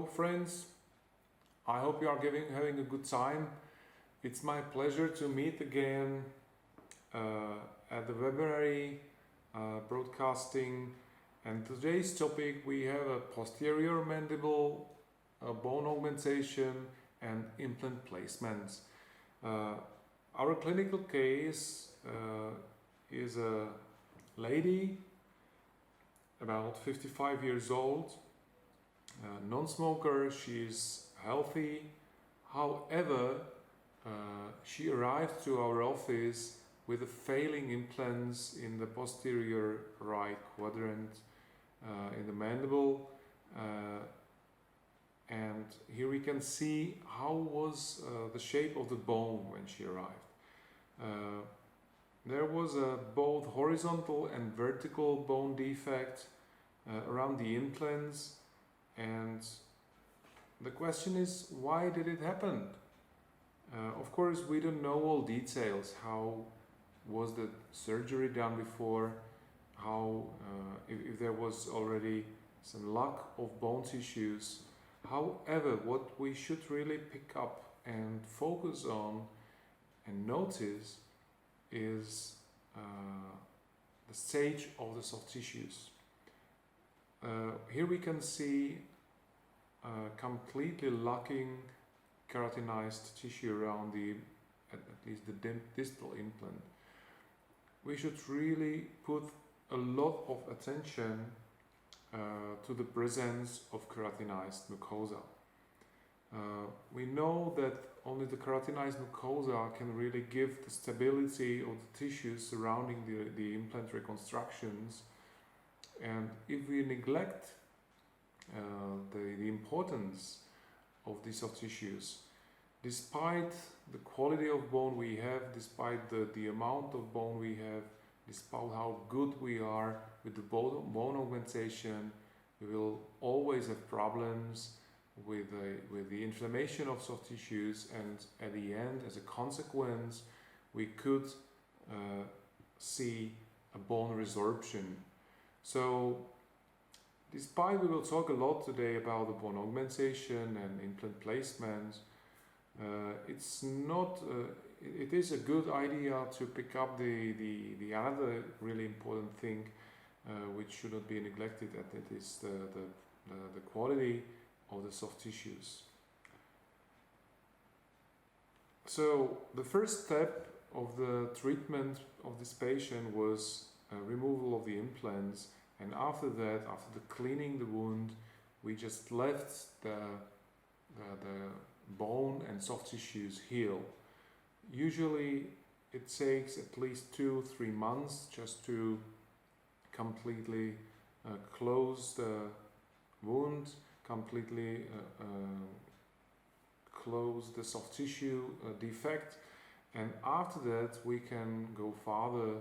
Hello friends, I hope you are having a good time. It's my pleasure to meet again at the webinary broadcasting, and today's topic we have a posterior mandible, bone augmentation and implant placements. Our clinical case is a lady about 55 years old, non-smoker. She's healthy. However, she arrived to our office with a failing implants in the posterior right quadrant in the mandible, and here we can see how was the shape of the bone when she arrived. There was a both horizontal and vertical bone defect around the implants, and the question is, why did it happen? Of course, we don't know all details. How was the surgery done before? How if there was already some lack of bone tissues. However, what we should really pick up and focus on and notice is the stage of the soft tissues. Here we can see completely lacking keratinized tissue around at least the distal implant. We should really put a lot of attention to the presence of keratinized mucosa. We know that only the keratinized mucosa can really give the stability of the tissues surrounding the implant reconstructions, and if we neglect the importance of these soft tissues, despite the quality of bone we have, despite the amount of bone we have, despite how good we are with the bone augmentation, we will always have problems with the inflammation of soft tissues, and at the end, as a consequence, we could see a bone resorption. So despite we will talk a lot today about the bone augmentation and implant placement, it's not. It is a good idea to pick up the other really important thing, which should not be neglected, and it is the quality of the soft tissues. So the first step of the treatment of this patient was removal of the implants, and after that, after the cleaning the wound, we just left the bone and soft tissues heal. Usually it takes at least 2-3 months just to completely close the wound, completely close the soft tissue defect, and after that we can go farther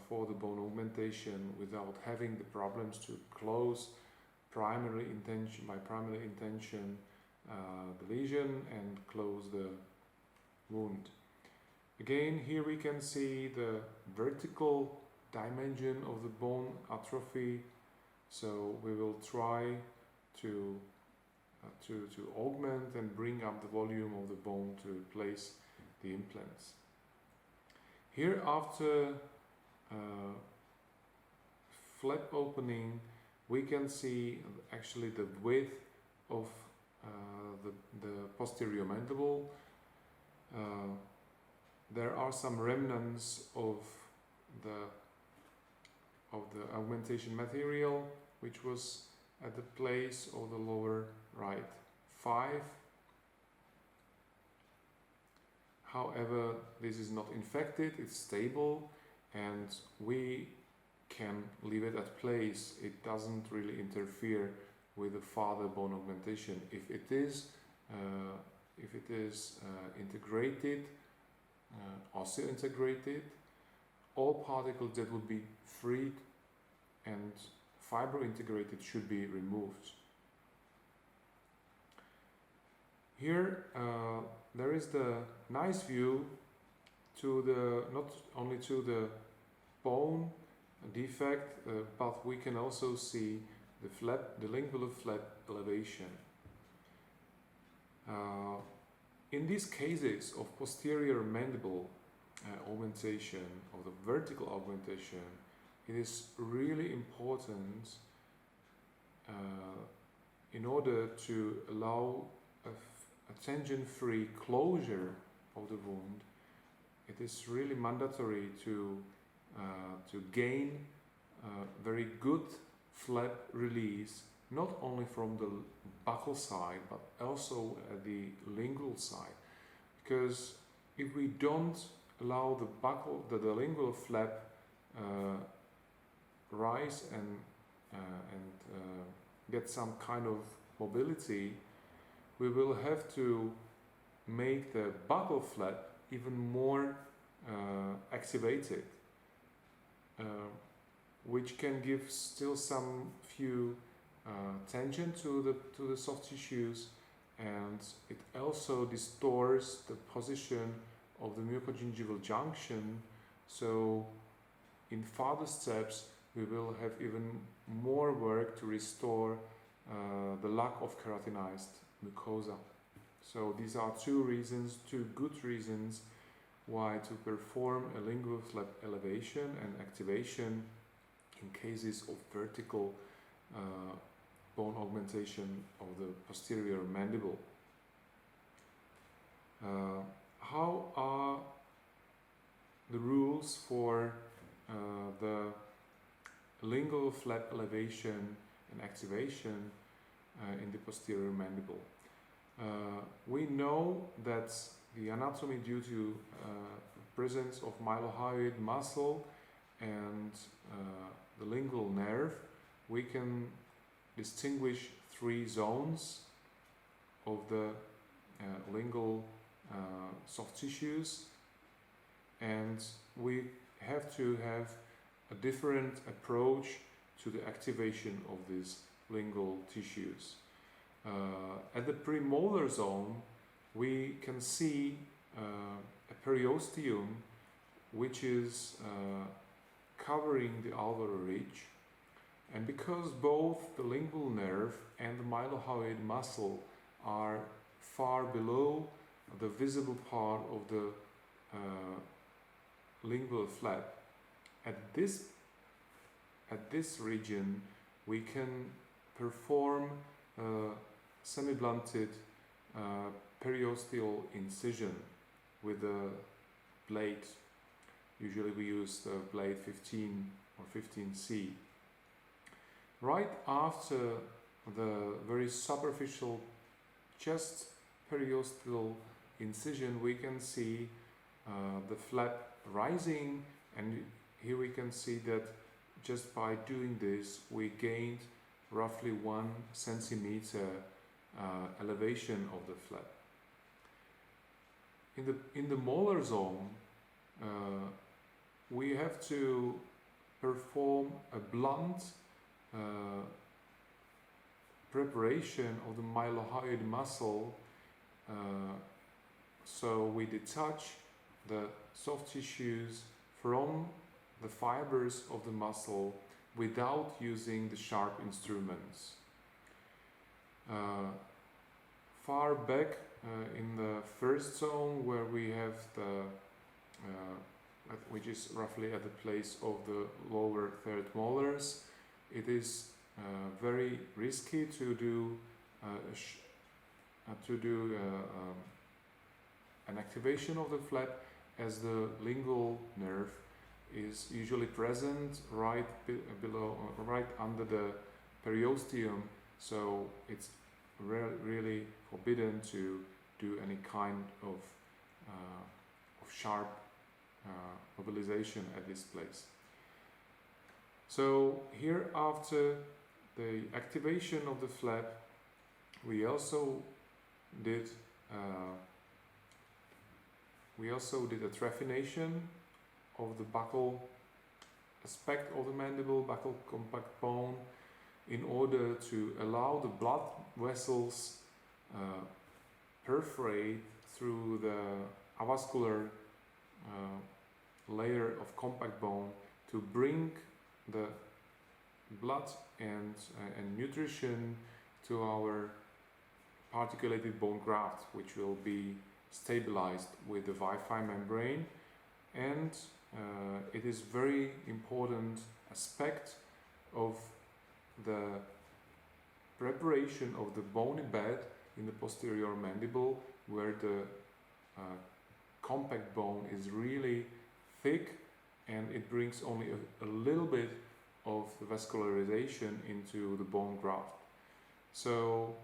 for the bone augmentation without having the problems to close by primary intention the lesion and close the wound. Again, here we can see the vertical dimension of the bone atrophy, so we will try to augment and bring up the volume of the bone to place the implants. Here, after flap opening, we can see actually the width of the posterior mandible. There are some remnants of the augmentation material which was at the place of the lower right 5. However, this is not infected, it's stable, and we can leave it at place. It doesn't really interfere with the further bone augmentation. If it is integrated, osseointegrated, all particles that would be freed and fibro-integrated should be removed. Here there is the nice view to not only to the bone defect, but we can also see the lingual flap elevation. In these cases of posterior mandible augmentation, or the vertical augmentation, it is really important in order to allow a tangent-free closure of the wound. It is really mandatory to gain very good flap release, not only from the buccal side but also at the lingual side, because if we don't allow the lingual flap rise and get some kind of mobility, we will have to make the buccal flap even more activated, which can give still some few tangent to the soft tissues, and it also distorts the position of the mucogingival junction. So in further steps we will have even more work to restore the lack of keratinized mucosa. So these are two good reasons why to perform a lingual flap elevation and activation in cases of vertical bone augmentation of the posterior mandible. How are the rules for the lingual flap elevation and activation in the posterior mandible? We know that the anatomy, due to presence of mylohyoid muscle and the lingual nerve, we can distinguish three zones of the lingual soft tissues, and we have to have a different approach to the activation of these lingual tissues. At the premolar zone we can see a periosteum which is covering the alveolar ridge, and because both the lingual nerve and the mylohyoid muscle are far below the visible part of the lingual flap, at this region we can perform semi-blunted periosteal incision with a blade. Usually we use the blade 15 or 15C. Right after the very superficial chest periosteal incision, we can see the flap rising, and here we can see that just by doing this we gained roughly 1 centimeter elevation of the flap. In the molar zone we have to perform a blunt preparation of the mylohyoid muscle, so we detach the soft tissues from the fibers of the muscle without using the sharp instruments. Far back in the first zone, where we have the which is roughly at the place of the lower third molars, it is very risky to do an activation of the flap, as the lingual nerve is usually present right under the periosteum, so it's really forbidden to do any kind of sharp mobilization at this place. So here, after the activation of the flap, we also did a trephination of the buccal aspect of the mandible, buccal compact bone, in order to allow the blood vessels perforate through the avascular layer of compact bone to bring the blood and nutrition to our particulated bone graft, which will be stabilized with the Wi-Fi membrane, and it is very important aspect of the preparation of the bony bed in the posterior mandible, where the compact bone is really thick and it brings only a little bit of vascularization into the bone graft. So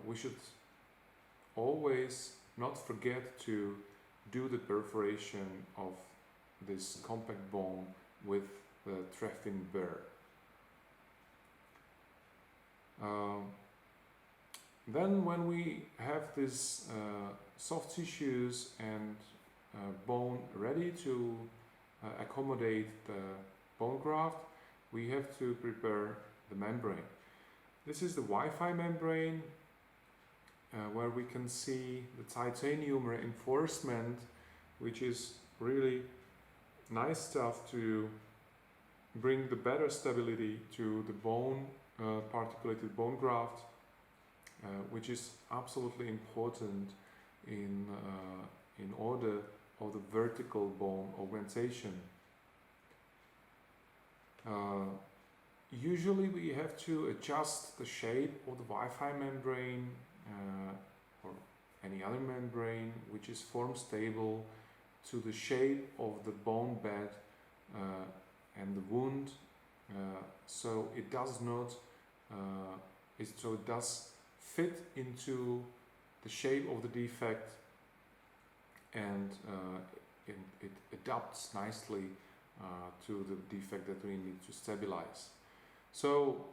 we should always not forget to do the perforation of this compact bone with the Treffin burr. Then when we have this soft tissues and bone ready to accommodate the bone graft, we have to prepare the membrane. This is the Wi-Fi membrane, where we can see the titanium reinforcement, which is really nice stuff to bring the better stability to the bone, particulated bone graft, which is absolutely important in order of the vertical bone augmentation. Usually we have to adjust the shape of the Wi-Fi membrane or any other membrane which is form stable to the shape of the bone bed and the wound, so it does not so it does fit into the shape of the defect, and it adapts nicely to the defect that we need to stabilize. So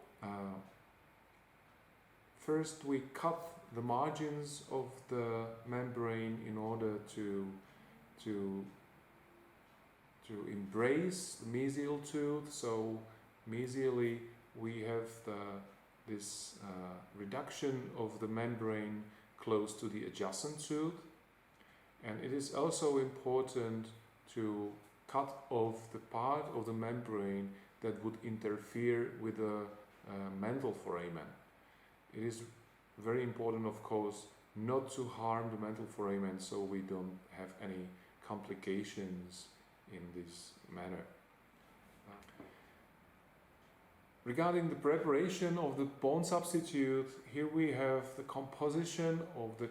first we cut the margins of the membrane in order to embrace the mesial tooth. So mesially we have this reduction of the membrane close to the adjacent tooth, and it is also important to cut off the part of the membrane that would interfere with the mantle foramen. It is very important, of course, not to harm the mantle foramen, so we don't have any complications in this manner. Regarding the preparation of the bone substitute, here we have the composition of the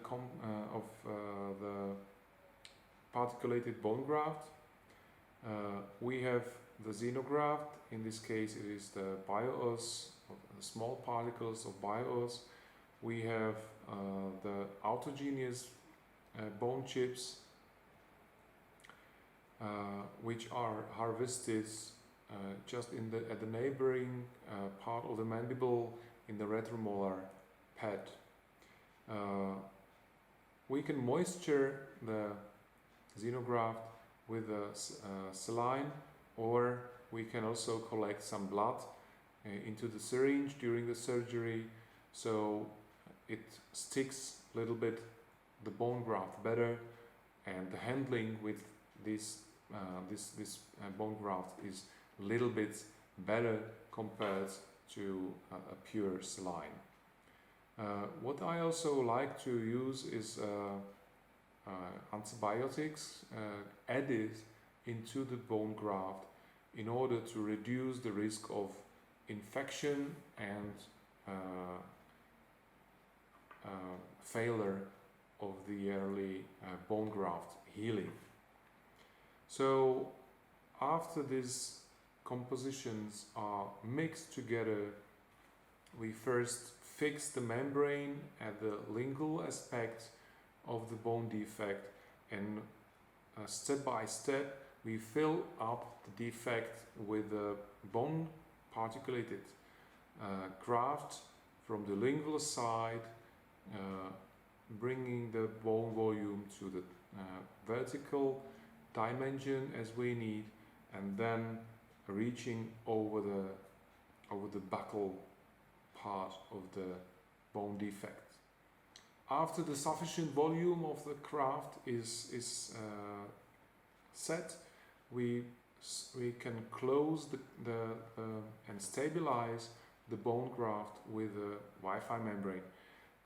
particulated bone graft. We have the xenograft. In this case, it is the bioos, the small particles of bioos. We have the autogenous bone chips, which are harvested just at the neighboring part of the mandible in the retromolar pad. We can moisture the xenograft with a saline, or we can also collect some blood into the syringe during the surgery, so it sticks a little bit the bone graft better, and the handling with this bone graft is a little bit better compared to a pure saline. What I also like to use is antibiotics added into the bone graft in order to reduce the risk of infection and failure of the early bone graft healing. So after these compositions are mixed together, we first fix the membrane at the lingual aspect of the bone defect, and step by step we fill up the defect with the bone particulated graft from the lingual side, bringing the bone volume to the vertical dimension as we need, and then reaching over the buccal part of the bone defect. After the sufficient volume of the graft is set, we can close and stabilize the bone graft with a Wi-Fi membrane.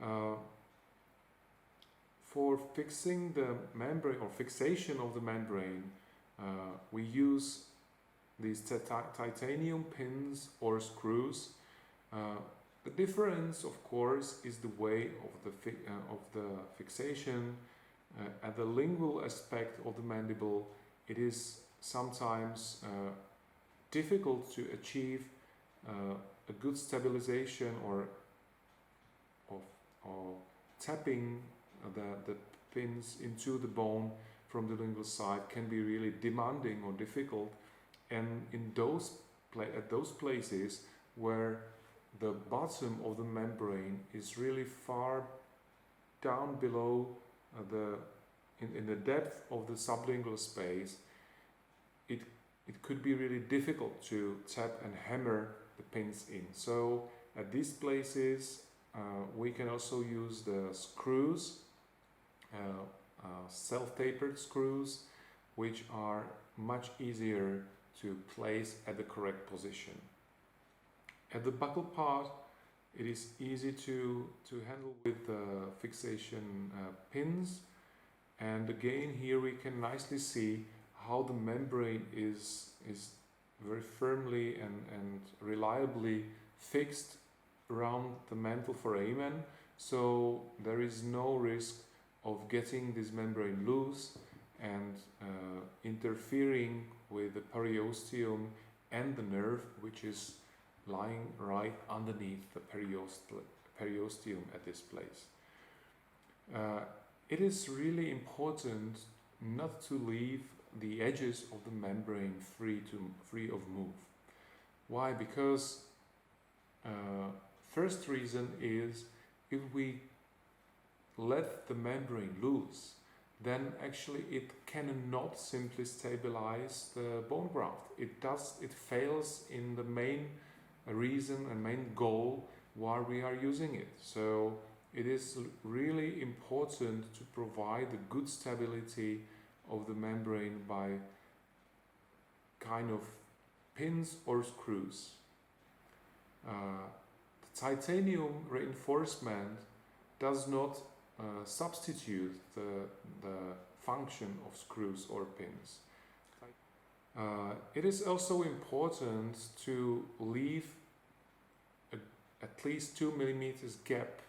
Uh, for fixing the membrane or fixation of the membrane, we use these titanium pins or screws. The difference, of course, is the way of the fixation. At the lingual aspect of the mandible, it is sometimes difficult to achieve a good stabilization or tapping the pins into the bone from the lingual side can be really demanding or difficult, and in at those places where the bottom of the membrane is really far down below in the depth of the sublingual space, it could be really difficult to tap and hammer the pins in. So at these places we can also use the screws, self-tapered screws, which are much easier to place at the correct position. At the buccal part, it is easy to handle with the fixation pins, and again here we can nicely see how the membrane is very firmly and reliably fixed around the mantle foramen, so there is no risk of getting this membrane loose and interfering with the periosteum and the nerve, which is lying right underneath the periosteum at this place. It is really important not to leave the edges of the membrane free of move. Why? Because first reason is, if we let the membrane loose, then actually it cannot simply stabilize the bone graft. It fails in the main reason and main goal why we are using it. So it is really important to provide the good stability of the membrane by kind of pins or screws. The titanium reinforcement does not substitute the function of screws or pins. It is also important to leave at least 2 millimeters gap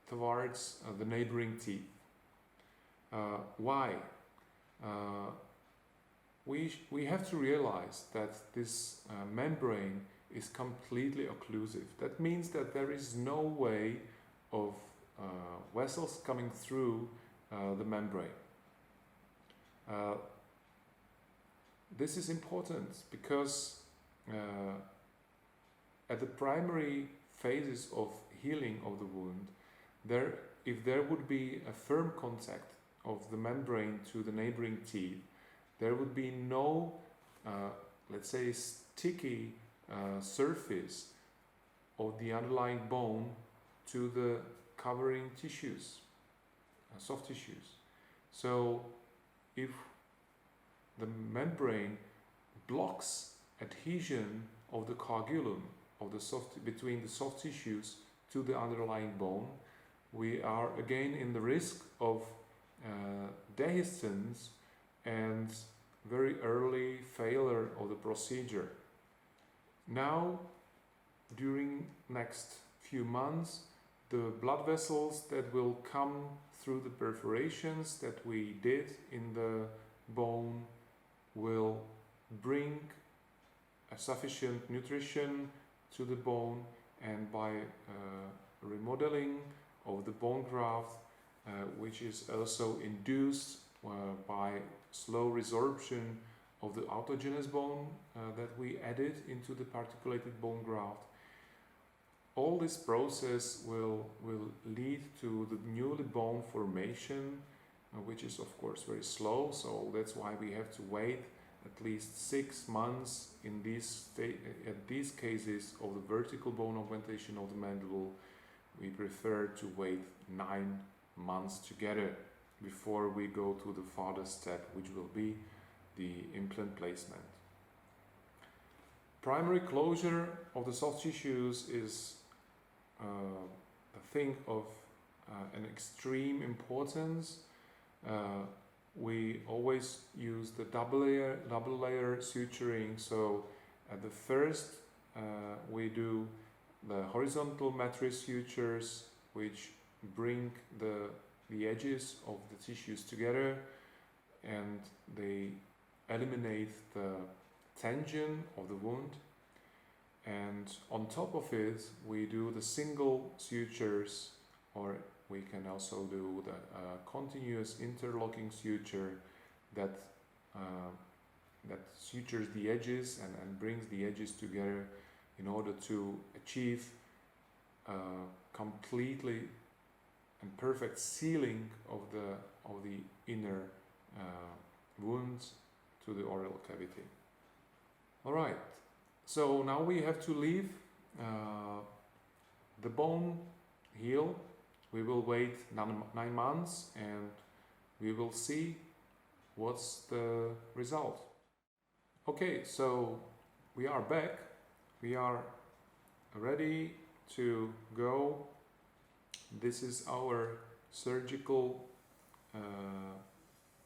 towards the neighboring teeth. Why? We have to realize that this membrane is completely occlusive. That means that there is no way of vessels coming through the membrane. This is important because at the primary phases of healing of the wound, if there would be a firm contact of the membrane to the neighboring teeth, there would be no, let's say, sticky surface of the underlying bone to the covering tissues, soft tissues. So if the membrane blocks adhesion of the coagulum of between the soft tissues to the underlying bone, we are again in the risk of dehiscence and very early failure of the procedure. Now, during next few months, the blood vessels that will come through the perforations that we did in the bone will bring a sufficient nutrition to the bone, and by remodeling of the bone graft, which is also induced by slow resorption of the autogenous bone that we added into the particulated bone graft, all this process will lead to the newly bone formation, which is of course very slow. So that's why we have to wait at least 6 months in these cases of the vertical bone augmentation of the mandible. We prefer to wait 9 months together before we go to the further step, which will be the implant placement. Primary closure of the soft tissues is a thing of an extreme importance, we always use the double layer suturing. So at the first we do the horizontal matrix sutures, which bring the edges of the tissues together, and they eliminate the tension of the wound. And on top of it, we do the single sutures, or we can also do the continuous interlocking suture that that sutures the edges and brings the edges together in order to achieve completely and perfect sealing of the inner wounds to the oral cavity. All right. So now we have to leave the bone heal. We will wait 9 months and we will see what's the result. Okay, so we are back. We are ready to go. This is our surgical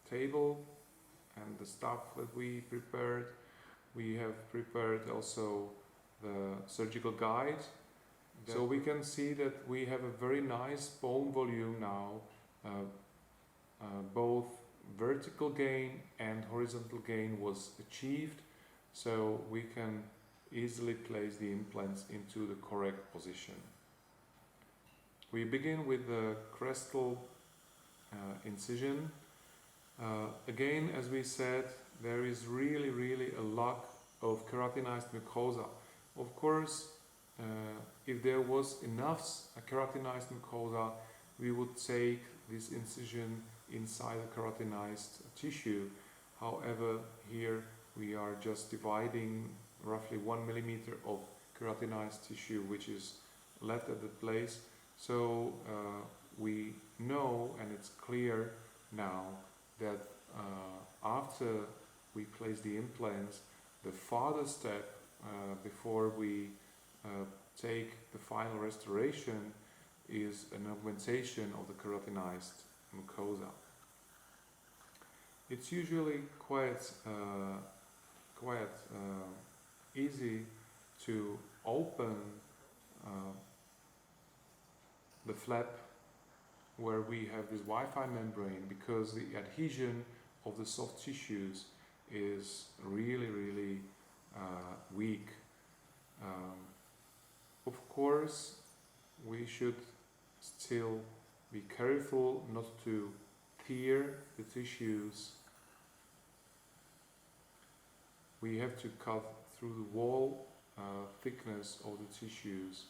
table and the stuff that we prepared. We have prepared also the surgical guide, so we can see that we have a very nice bone volume now, both vertical gain and horizontal gain was achieved, so we can easily place the implants into the correct position. We begin with the crestal incision. Again, as we said, there is really a lack of keratinized mucosa. Of course, if there was enough keratinized mucosa, we would take this incision inside the keratinized tissue. However, here we are just dividing roughly 1 millimeter of keratinized tissue, which is left at the place. So we know, and it's clear now, that after we place the implants, the further step before we take the final restoration is an augmentation of the keratinized mucosa. It's usually quite easy to open the flap where we have this Wi-Fi membrane, because the adhesion of the soft tissues is really weak. Of course, we should still be careful not to tear the tissues. We have to cut through the wall thickness of the tissues,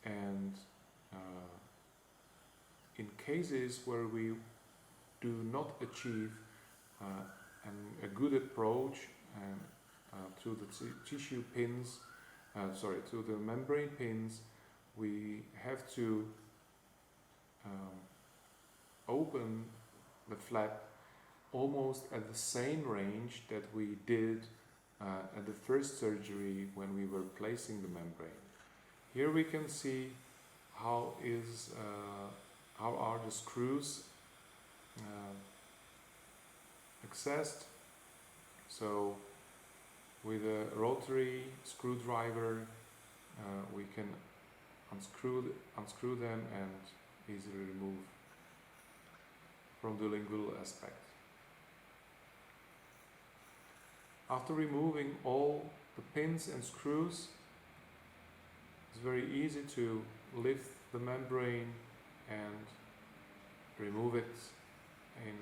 and in cases where we do not achieve a good approach to the tissue pins, to the membrane pins, we have to open the flap almost at the same range that we did at the first surgery when we were placing the membrane. Here we can see how are the screws accessed. So with a rotary screwdriver we can unscrew them and easily remove from the lingual aspect. After removing all the pins and screws, it's very easy to lift the membrane and remove it in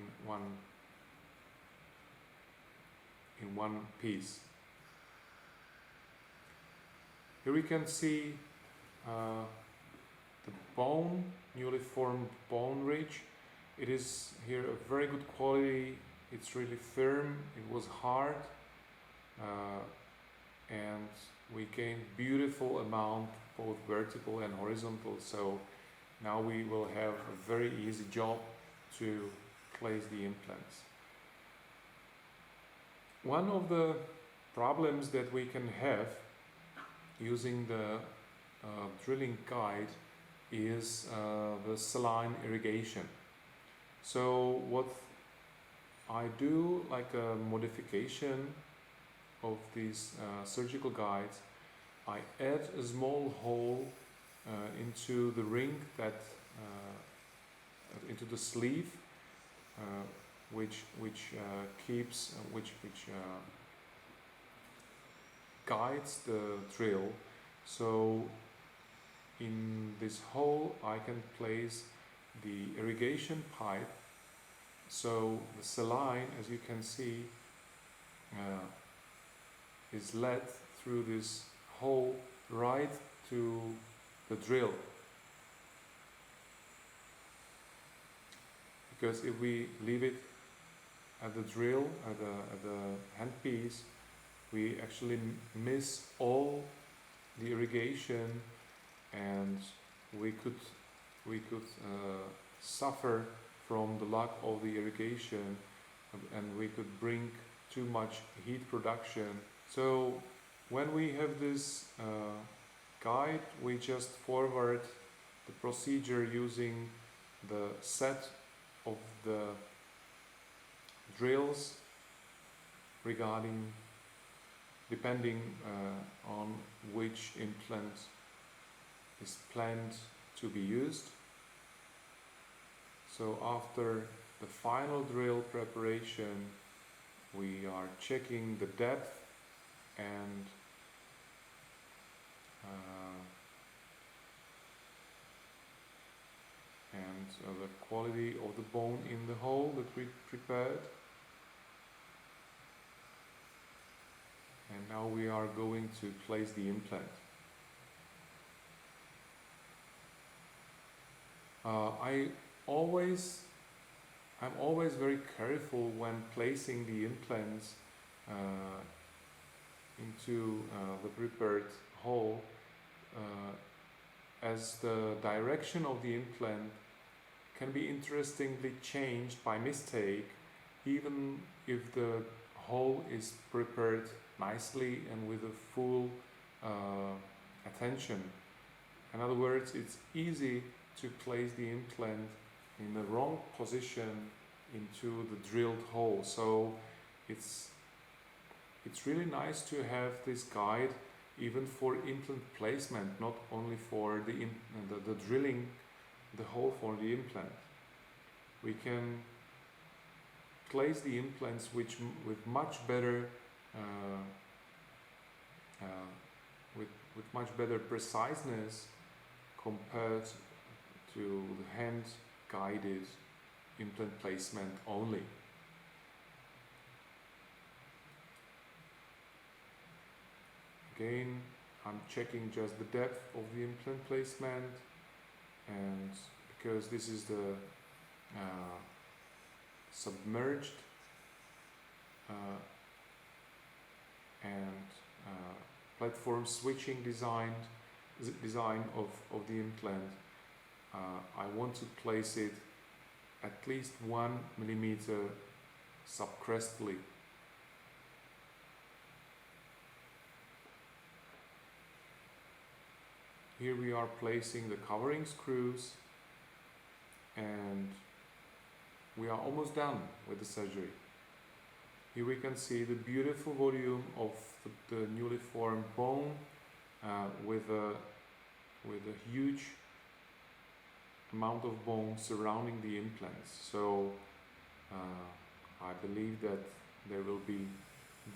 one piece. Here we can see the bone, newly formed bone ridge. It is here a very good quality. It's really firm. It was hard, and we gained beautiful amount, both vertical and horizontal. So now we will have a very easy job to place the implants. One of the problems that we can have using the drilling guide is the saline irrigation. So what I do, like a modification of these surgical guides, I add a small hole into the ring that into the sleeve, which keeps which guides the drill. So in this hole I can place the irrigation pipe, so the saline, as you can see, is led through this hole right to the drill. Because if we leave it at the drill, at the handpiece, we actually miss all the irrigation, and we could suffer from the lack of the irrigation, and we could bring too much heat production. So when we have this guide, we just forward the procedure using the set of the drills depending on which implant is planned to be used. So after the final drill preparation, we are checking the depth and the quality of the bone in the hole that we prepared. And now we are going to place the implant. I'm always very careful when placing the implants into the prepared hole, as the direction of the implant can be interestingly changed by mistake, even if the hole is prepared nicely and with a full attention. In other words, it's easy to place the implant in the wrong position into the drilled hole. So it's really nice to have this guide even for implant placement, not only for the drilling the hole for the implant. We can place the implants with much better with much better preciseness compared to the hand guided implant placement only. Again, I'm checking just the depth of the implant placement, and because this is the submerged and platform switching design of the implant, I want to place it at least 1 millimeter subcrestally. Here we are placing the covering screws, and we are almost done with the surgery. Here we can see the beautiful volume of the newly formed bone with a huge amount of bone surrounding the implants. So I believe that there will be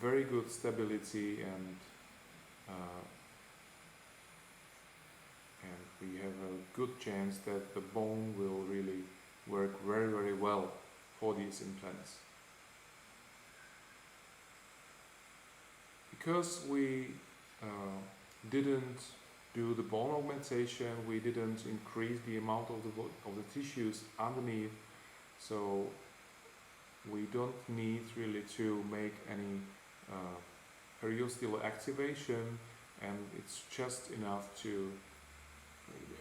very good stability, and we have a good chance that the bone will really work very, very well for these implants. Because we didn't do the bone augmentation, we didn't increase the amount of the tissues underneath, so we don't need really to make any periosteal activation, and it's just enough to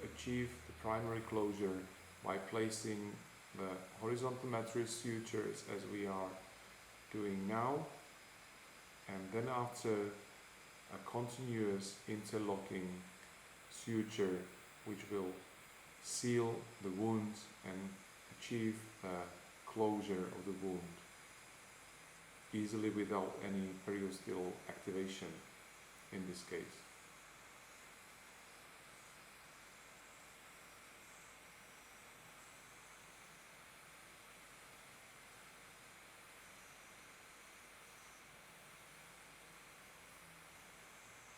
achieve the primary closure by placing the horizontal matrix sutures as we are doing now, and then after a continuous interlocking suture which will seal the wound and achieve closure of the wound easily without any periosteal activation in this case.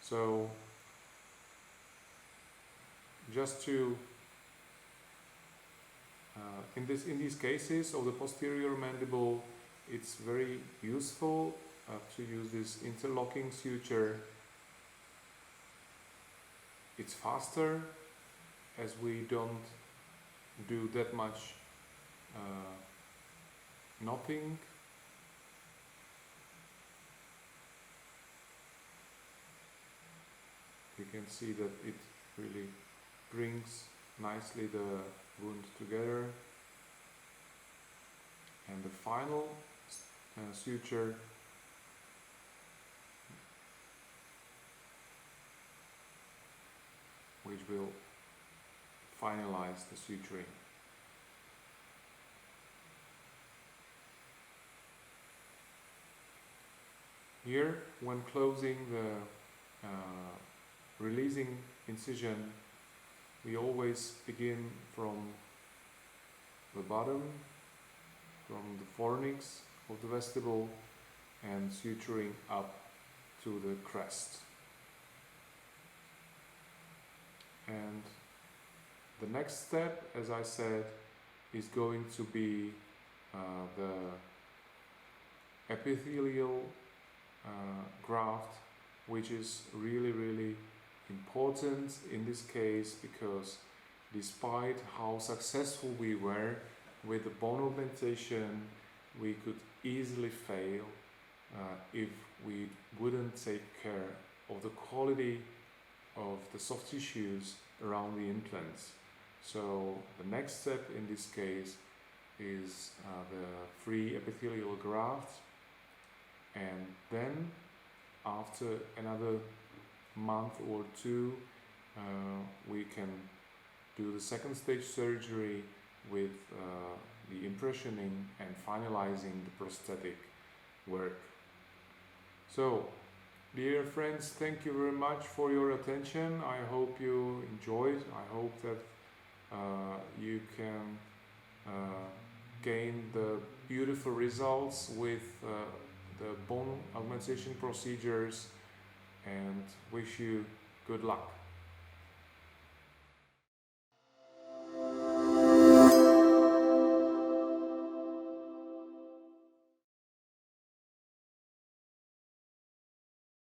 So just to in these cases of the posterior mandible, it's very useful to use this interlocking suture. It's faster as we don't do that much knotting. You can see that it really brings nicely the wound together, and the final suture which will finalize the suturing. Here, when closing the releasing incision, we always begin from the bottom, from the fornix of the vestibule, and suturing up to the crest. And the next step, as I said, is going to be the epithelial graft, which is really important in this case, because despite how successful we were with the bone augmentation, we could easily fail if we wouldn't take care of the quality of the soft tissues around the implants. So the next step in this case is the free epithelial graft, and then after another month or two we can do the second stage surgery with the impressioning and finalizing the prosthetic work. So, dear friends, thank you very much for your attention. I hope you enjoyed. I hope that you can gain the beautiful results with the bone augmentation procedures, and wish you good luck.